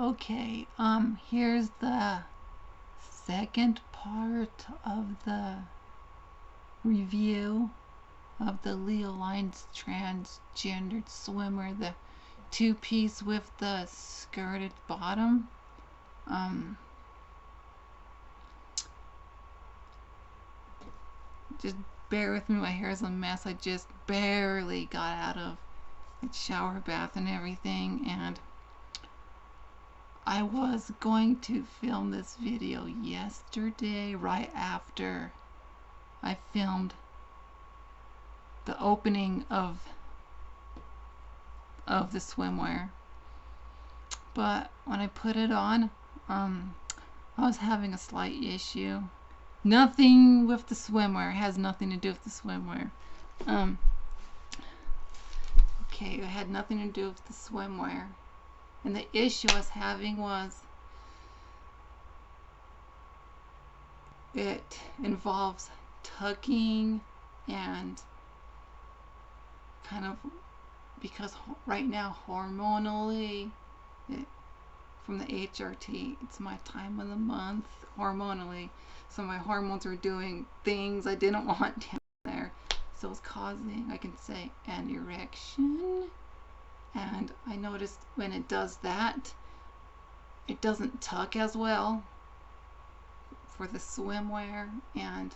Okay, here's the second part of the review of the LeoLines transgendered swimwear, the two-piece with the skirted bottom. Just bear with me, my hair is a mess. I just barely got out of the shower bath and everything, and I was going to film this video yesterday right after I filmed the opening of the swimwear, but when I put it on, I was having a slight issue. Nothing with the swimwear, it has nothing to do with the swimwear. Okay, it had nothing to do with the swimwear. And the issue I was having was it involves tucking, and kind of, because right now hormonally, from the HRT, it's my time of the month hormonally, so my hormones are doing things I didn't want down there, so it's causing, I can say, an erection. And I noticed when it does that, it doesn't tuck as well for the swimwear, and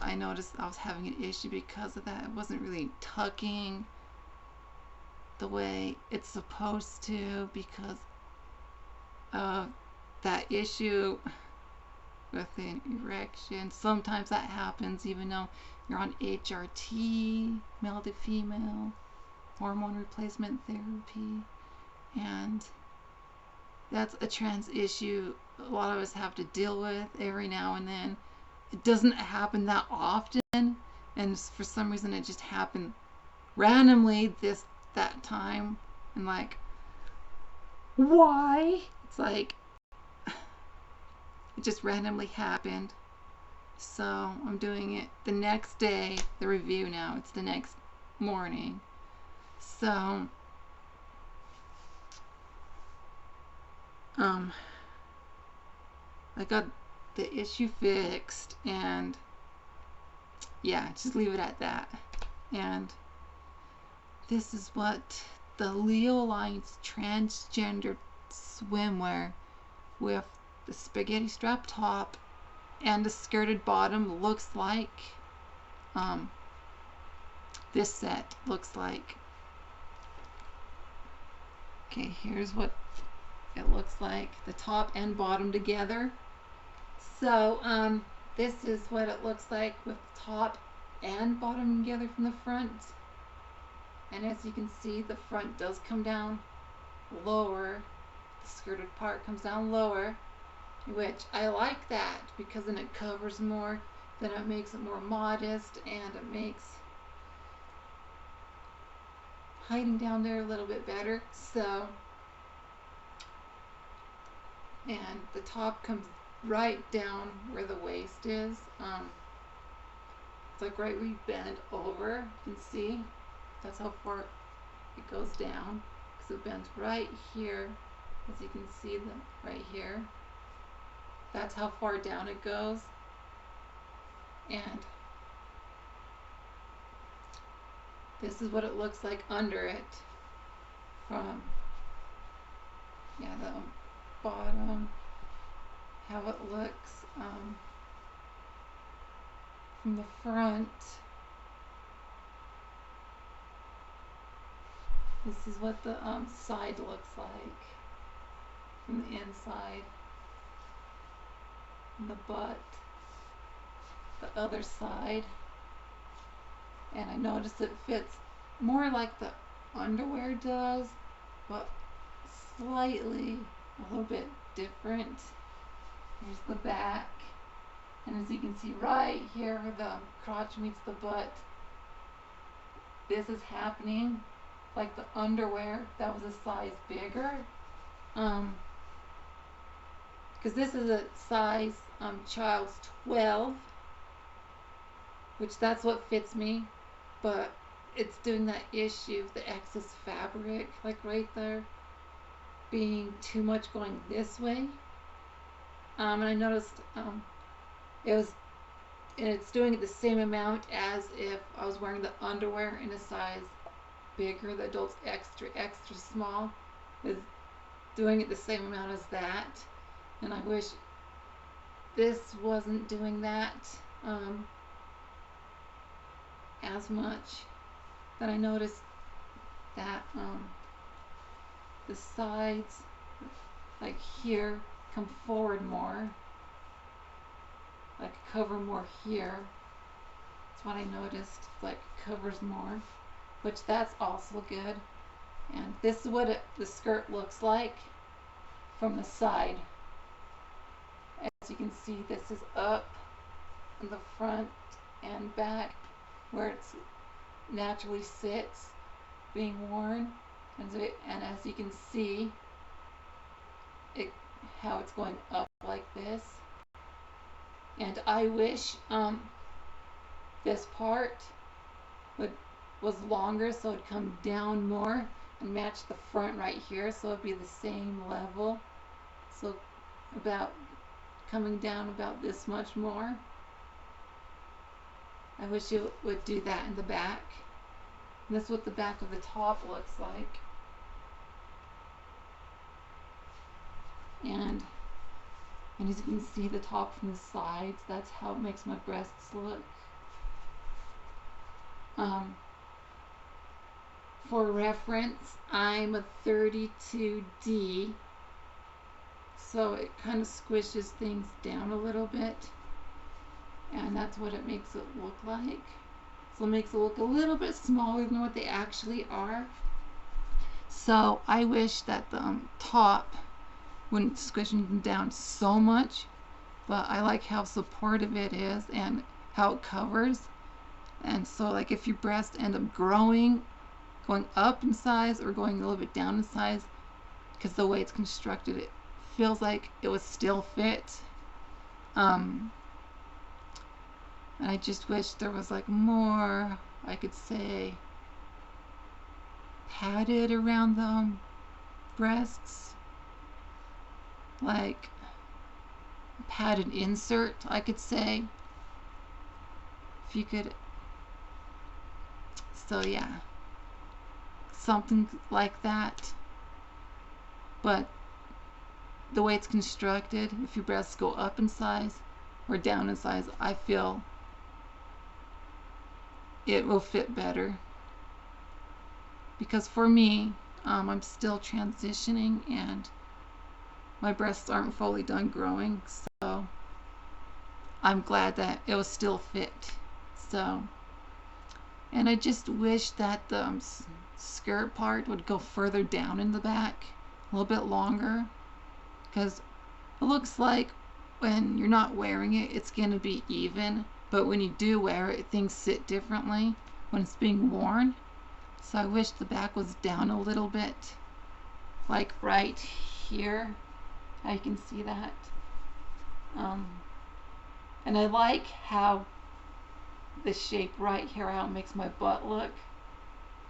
I noticed I was having an issue because of that. It wasn't really tucking the way it's supposed to because of that issue with the erection. Sometimes that happens even though you're on HRT, male to female, hormone replacement therapy, and that's a trans issue a lot of us have to deal with every now and then. It doesn't happen that often, and for some reason it just happened randomly that time, and like, why? It's like it just randomly happened. So I'm doing it the next day, the review now. It's the next morning. So I got the issue fixed, and yeah, just leave it at that. And this is what the LeoLines transgender swimwear with the spaghetti strap top and a skirted bottom looks like. This set looks like. Okay, here's what it looks like, the top and bottom together. So this is what it looks like with the top and bottom together from the front. And as you can see, the front does come down lower. The skirted part comes down lower, which I like that because then it covers more, then it makes it more modest, and it makes hiding down there a little bit better. So, and the top comes right down where the waist is. It's like right where you bend over. You can see that's how far it goes down, because it bends right here, as you can see right here. That's how far down it goes. And this is what it looks like under it from, yeah, the bottom, how it looks from the front. This is what the side looks like from the inside. And the butt, the other side. And I noticed it fits more like the underwear does, but slightly a little bit different. Here's the back, and as you can see right here where the crotch meets the butt, this is happening like the underwear that was a size bigger, because this is a size child's 12, which that's what fits me, but it's doing that issue of the excess fabric, like right there, being too much going this way. And I noticed it was, and it's doing it the same amount as if I was wearing the underwear in a size bigger. The adult's extra, extra small is doing it the same amount as that. And I wish this wasn't doing that as much. But I noticed that the sides, like here, come forward more, like cover more here. That's what I noticed, like covers more, which that's also good. And this is what the skirt looks like from the side. As you can see, this is up in the front and back where it naturally sits being worn. And as you can see, how it's going up like this. And I wish this part was longer so it'd come down more and match the front right here, so it'd be the same level. So about coming down about this much more. I wish it would do that in the back. And this is what the back of the top looks like. And as you can see the top from the sides, that's how it makes my breasts look. For reference, I'm a 32D, so it kind of squishes things down a little bit, and that's what it makes it look like. So it makes it look a little bit smaller than what they actually are. So I wish that the top wouldn't squish them down so much, but I like how supportive it is and how it covers. And so like if your breasts end up going up in size or going a little bit down in size, because the way it's constructed, it feels like it would still fit. And I just wish there was like more, I could say, padded around the breasts, like padded insert, I could say, if you could. So yeah, something like that. But the way it's constructed, if your breasts go up in size or down in size, I feel it will fit better. Because for me, I'm still transitioning and my breasts aren't fully done growing, so I'm glad that it will still fit. So, and I just wish that the skirt part would go further down in the back, a little bit longer, because it looks like when you're not wearing it, it's going to be even, but when you do wear it, things sit differently when it's being worn. So I wish the back was down a little bit, like right here. I can see that. And I like how the shape right here, how it makes my butt look,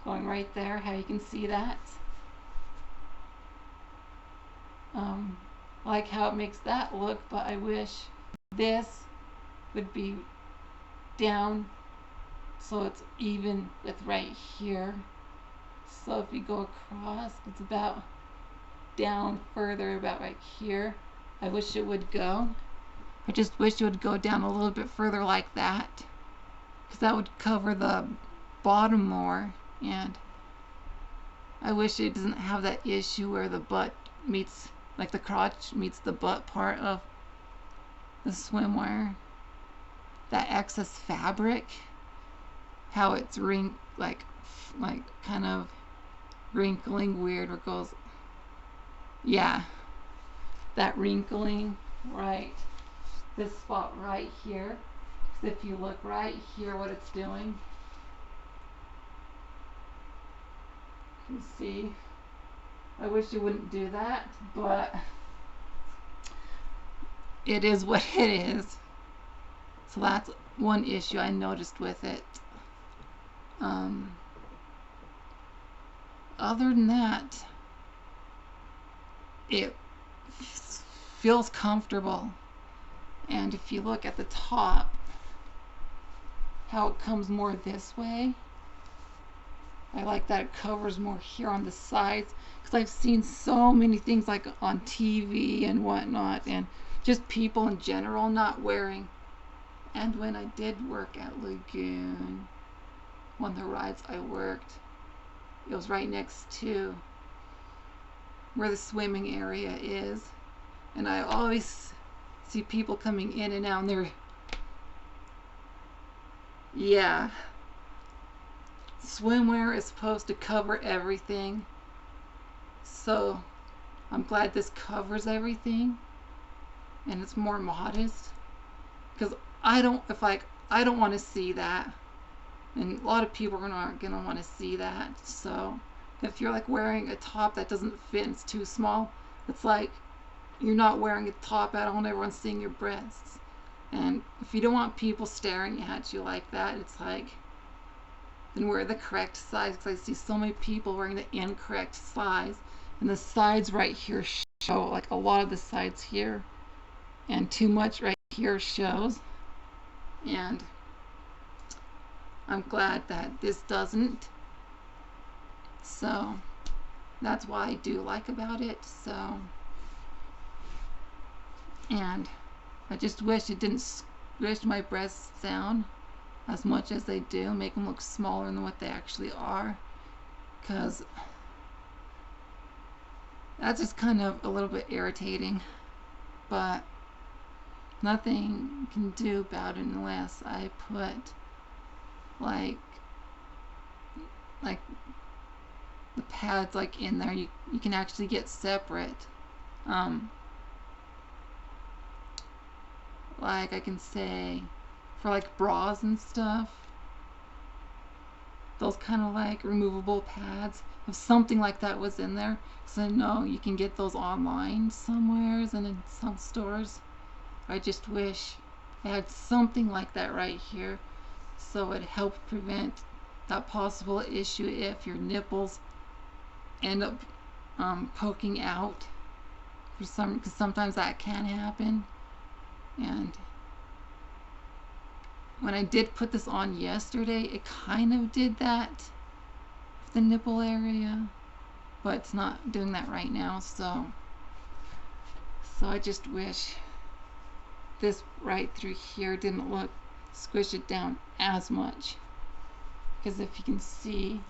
going right there, how you can see that. I like how it makes that look, but I wish this would be down so it's even with right here. So if you go across, it's about down further, about right here. I wish it would go. I just wish it would go down a little bit further like that, because that would cover the bottom more. And I wish it doesn't have that issue where the butt meets, like the crotch meets the butt part of the swimwear. That excess fabric, how it's like kind of wrinkling weird, where it goes, yeah, that wrinkling right this spot right here. Because if you look right here, what it's doing, you can see. I wish you wouldn't do that, but it is what it is. So that's one issue I noticed with it. other than that, it feels comfortable. And if you look at the top, how it comes more this way, I like that it covers more here on the sides, because I've seen so many things like on TV and whatnot, and just people in general not wearing. And when I did work at Lagoon, one of the rides I worked, it was right next to where the swimming area is, and I always see people coming in and out, and they're, yeah, swimwear is supposed to cover everything, so I'm glad this covers everything and it's more modest, because I don't want to see that, and a lot of people aren't going to want to see that. So if you're like wearing a top that doesn't fit, it's too small, it's like you're not wearing a top at all and everyone's seeing your breasts. And if you don't want people staring at you like that, it's like, then wear the correct size, because I see so many people wearing the incorrect size, and the sides right here show, like a lot of the sides here, and too much right here shows. And I'm glad that this doesn't, so that's why I do like about it. So, and I just wish it didn't squish my breasts down as much as they do, make them look smaller than what they actually are, because that's just kind of a little bit irritating, but nothing you can do about it unless I put like the pads like in there. You can actually get separate, like I can say for like bras and stuff, those kind of like removable pads, if something like that was in there, so I know you can get those online somewheres and in some stores. I just wish I had something like that right here, so it helped prevent that possible issue if your nipples end up poking out for some, because sometimes that can happen. And when I did put this on yesterday, it kind of did that with the nipple area, but it's not doing that right now. So I just wish this right through here didn't squish it down as much, because if you can see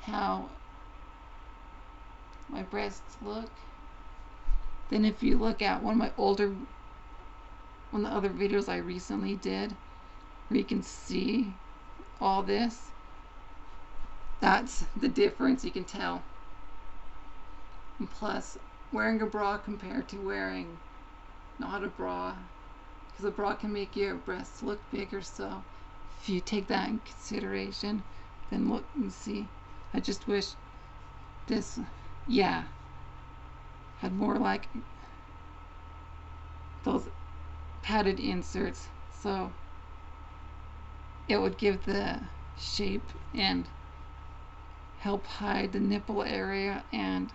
how my breasts look, then if you look at one of the other videos I recently did, where you can see all this, that's the difference you can tell. And plus, wearing a bra compared to wearing not a bra, because a bra can make your breasts look bigger, so if you take that in consideration, then look and see. I just wish this, yeah, had more like those padded inserts, so it would give the shape and help hide the nipple area and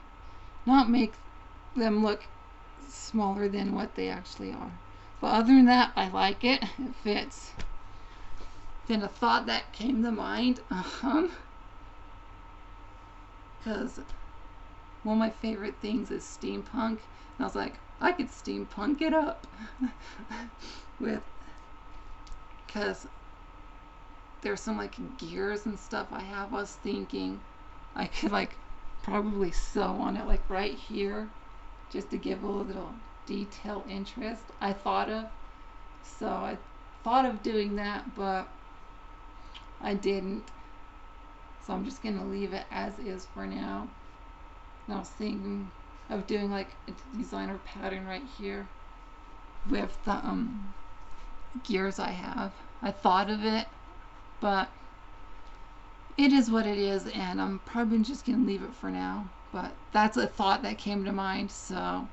not make them look smaller than what they actually are. But other than that, I like it. It fits. Then a thought that came to mind, because one of my favorite things is steampunk, and I was like, I could steampunk it up because there's some like gears and stuff I have. I was thinking I could like probably sew on it like right here, just to give a little detail interest I thought of. So I thought of doing that, but I didn't. So I'm just gonna leave it as is for now. And I was thinking of doing like a designer pattern right here with the gears I have. I thought of it, but it is what it is, and I'm probably just gonna leave it for now. But that's a thought that came to mind. So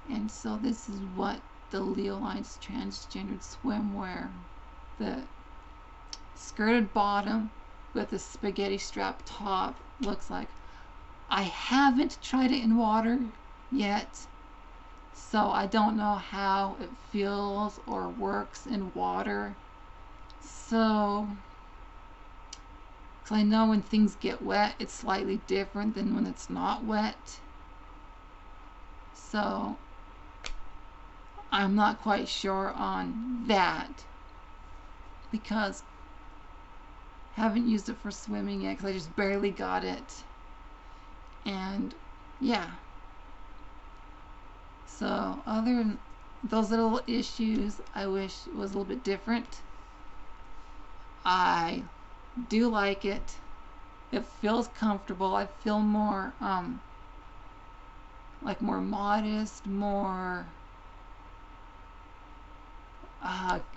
this is what the LeoLines transgendered swimwear, the skirted bottom what the spaghetti strap top looks like. I haven't tried it in water yet, so I don't know how it feels or works in water. So I know when things get wet, it's slightly different than when it's not wet. So I'm not quite sure on that because I haven't used it for swimming yet because I just barely got it. And yeah. So other than those little issues, I wish it was a little bit different. I do like it. It feels comfortable. I feel more like more modest, more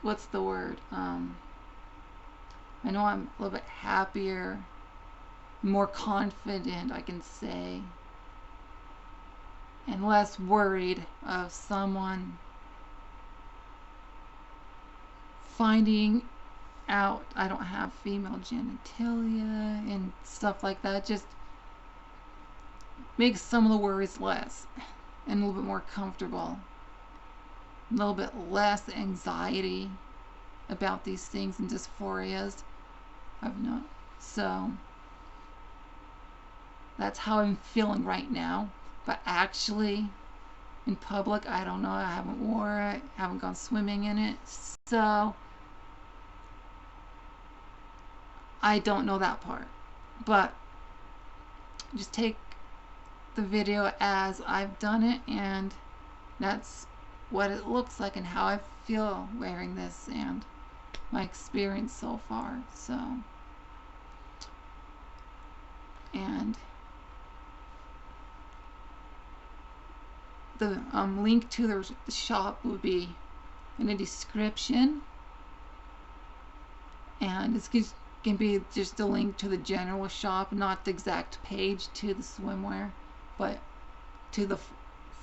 what's the word? I know I'm a little bit happier, more confident, I can say, and less worried of someone finding out I don't have female genitalia and stuff like that. Just makes some of the worries less and a little bit more comfortable. A little bit less anxiety about these things and dysphorias. I've known. So that's how I'm feeling right now. But actually, in public, I don't know. I haven't wore it. Haven't gone swimming in it. So I don't know that part. But just take the video as I've done it, and that's what it looks like and how I feel wearing this and my experience so far. So, and the link to the shop will be in the description, and it's going to be just a link to the general shop, not the exact page to the swimwear, but to the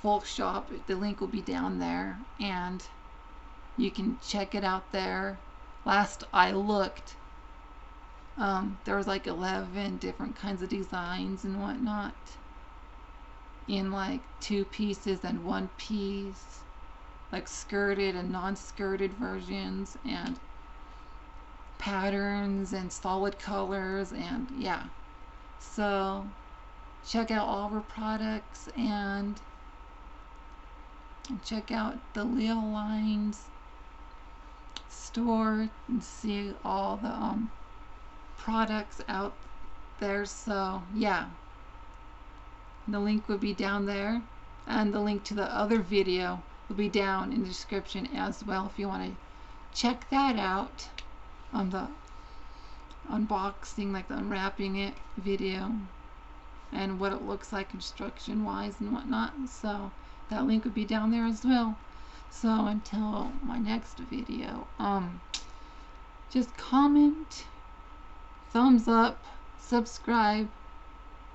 full shop. The link will be down there, and you can check it out there. Last I looked, there was like 11 different kinds of designs and whatnot in like 2 pieces and 1 piece, like skirted and non-skirted versions, and patterns and solid colors, and yeah. So check out all of our products and check out the LeoLines store and see all the products out there. So yeah, the link will be down there, and the link to the other video will be down in the description as well if you want to check that out, on the unboxing, like the unwrapping it video and what it looks like instruction wise and whatnot. So that link would be down there as well. So until my next video, just comment, thumbs up, subscribe,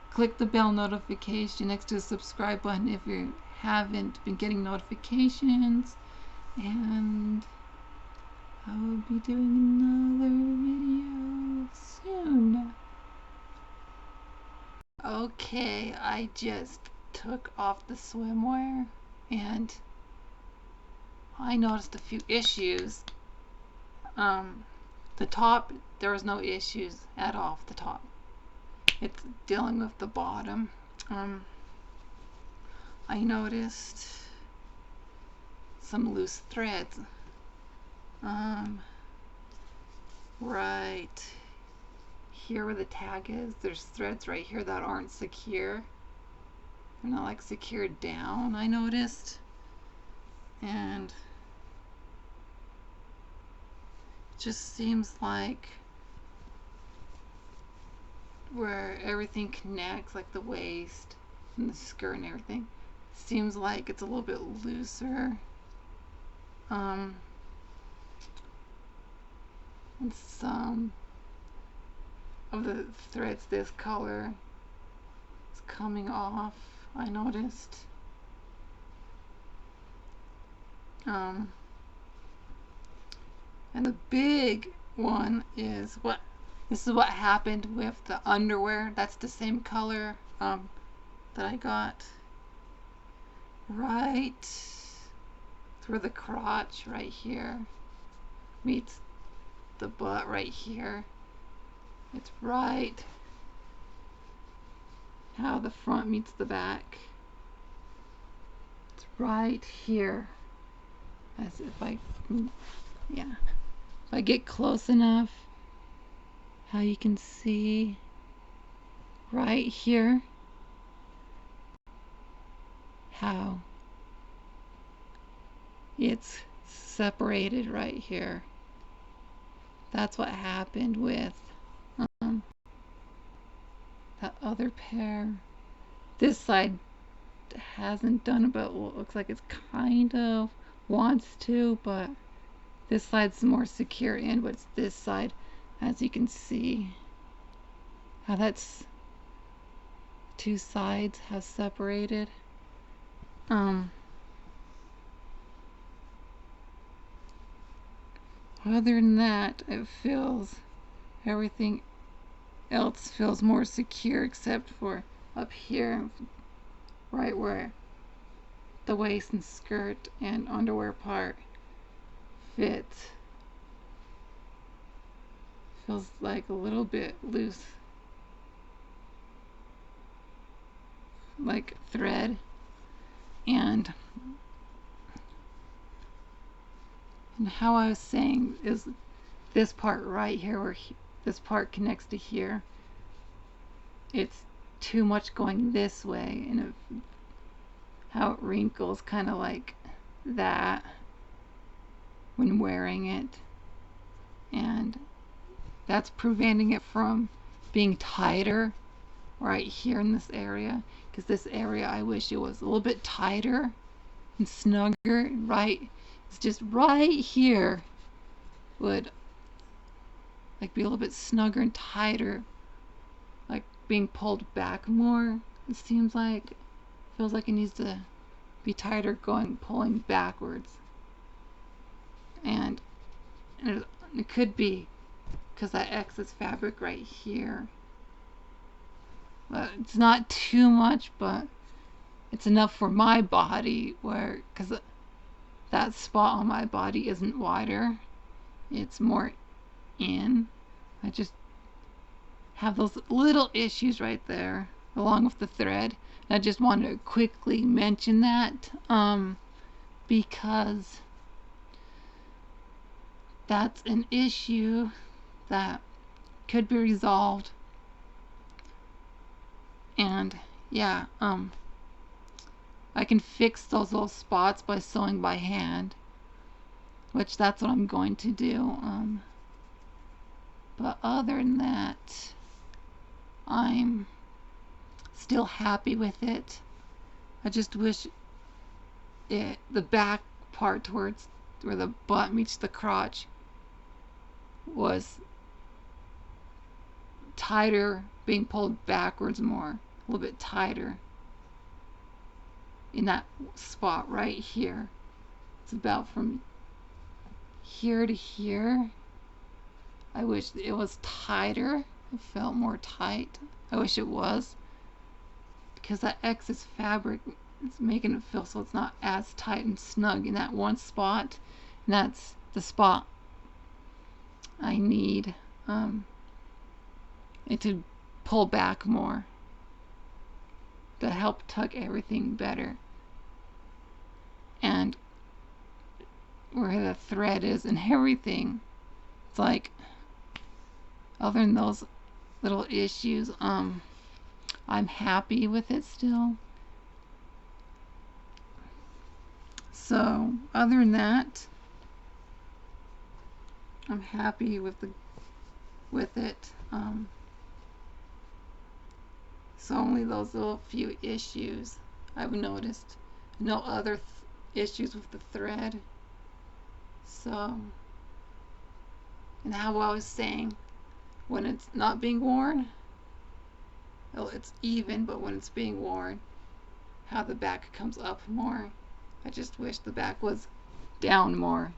click the bell notification next to the subscribe button if you haven't been getting notifications, and I will be doing another video soon. Okay, I just took off the swimwear and I noticed a few issues. The top, there was no issues at all with the top. It's dealing with the bottom. I noticed some loose threads. Right here where the tag is, there's threads right here that aren't secure. They're not like secured down, I noticed. And it just seems like where everything connects, like the waist and the skirt and everything, seems like it's a little bit looser. And some of the threads this color is coming off, I noticed. And the big one is what This is what happened with the underwear. That's the same color that I got. Right through the crotch right here meets the butt right here. It's right how the front meets the back. It's right here. As if I, yeah, if I get close enough, how you can see right here how it's separated right here. That's what happened with that other pair. This side hasn't done it, but it looks like it's kind of wants to, but this side's more secure in, but it's this side, as you can see how that's two sides have separated. Other than that, it feels, everything else feels more secure except for up here, right where the waist and skirt and underwear part fit. Feels like a little bit loose, like thread. And how I was saying is this part right here, where this part connects to here, it's too much going this way, and how it wrinkles kind of like that when wearing it, and that's preventing it from being tighter right here in this area, because this area I wish it was a little bit tighter and snugger. Right, it's just right here would like be a little bit snugger and tighter, like being pulled back more. It seems like, feels like it needs to be tighter, pulling backwards. And it could be because that excess fabric right here, but it's not too much, but it's enough for my body, where, because that spot on my body isn't wider, it's more in. I just have those little issues right there along with the thread. And I just wanted to quickly mention that because that's an issue that could be resolved. And yeah, I can fix those little spots by sewing by hand, which that's what I'm going to do. But other than that, I'm still happy with it. I just wish the back part towards where the butt meets the crotch was tighter, being pulled backwards more, a little bit tighter in that spot right here. It's about from here to here. I wish it was tighter. It felt more tight. I wish it was, because that excess fabric is making it feel so it's not as tight and snug in that one spot, and that's the spot I need it to pull back more to help tuck everything better. And where the thread is and everything, it's like, other than those little issues, I'm happy with it still. So other than that, I'm happy with it. So only those little few issues I've noticed. No other issues with the thread. So, and how I was saying, when it's not being worn, well, it's even, but when it's being worn, how the back comes up more. I just wish the back was down more.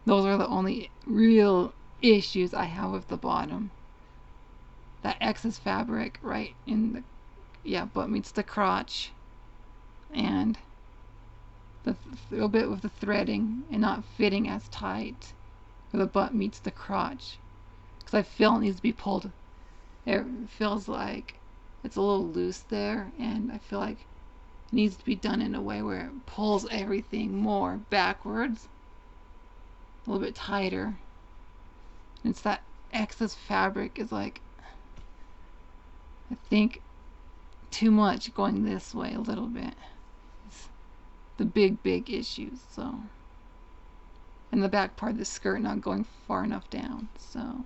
Those are the only real issues I have with the bottom. That excess fabric right in the, yeah, butt meets the crotch, and the little bit with the threading and not fitting as tight where the butt meets the crotch, because I feel it needs to be pulled. It feels like it's a little loose there, and I feel like it needs to be done in a way where it pulls everything more backwards, a little bit tighter. And it's that excess fabric is like, I think, too much going this way a little bit. It's the big issues. So, and the back part of the skirt not going far enough down. So,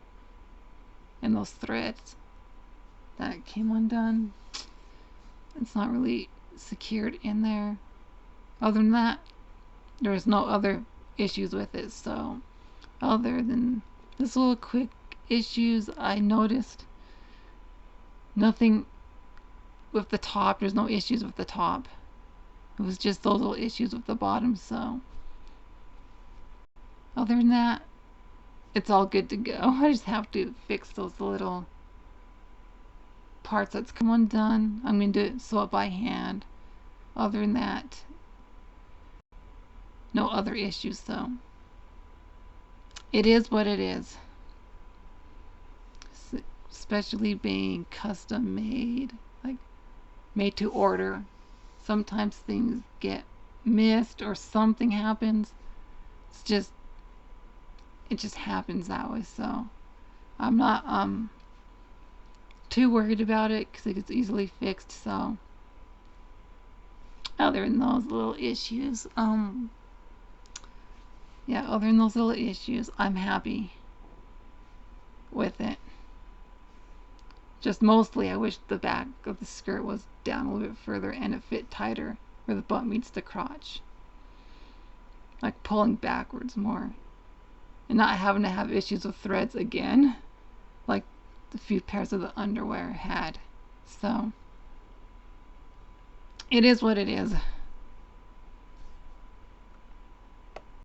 and those threads that came undone, it's not really secured in there. Other than that, there's no other issues with it. So, other than this little quick issues I noticed, nothing with the top. There's no issues with the top. It was just those little issues with the bottom. So other than that, it's all good to go. I just have to fix those little parts that's come undone. I'm going to do it, sew it by hand. Other than that, no other issues. So it is what it is. Especially being custom made, like made to order. Sometimes things get missed or something happens. It just happens that way. So I'm not too worried about it because it gets easily fixed. So other than those little issues, yeah, other than those little issues, I'm happy with it. Just mostly I wish the back of the skirt was down a little bit further and it fit tighter where the butt meets the crotch. Like pulling backwards more. And not having to have issues with threads again, like the few pairs of the underwear had. So, it is what it is.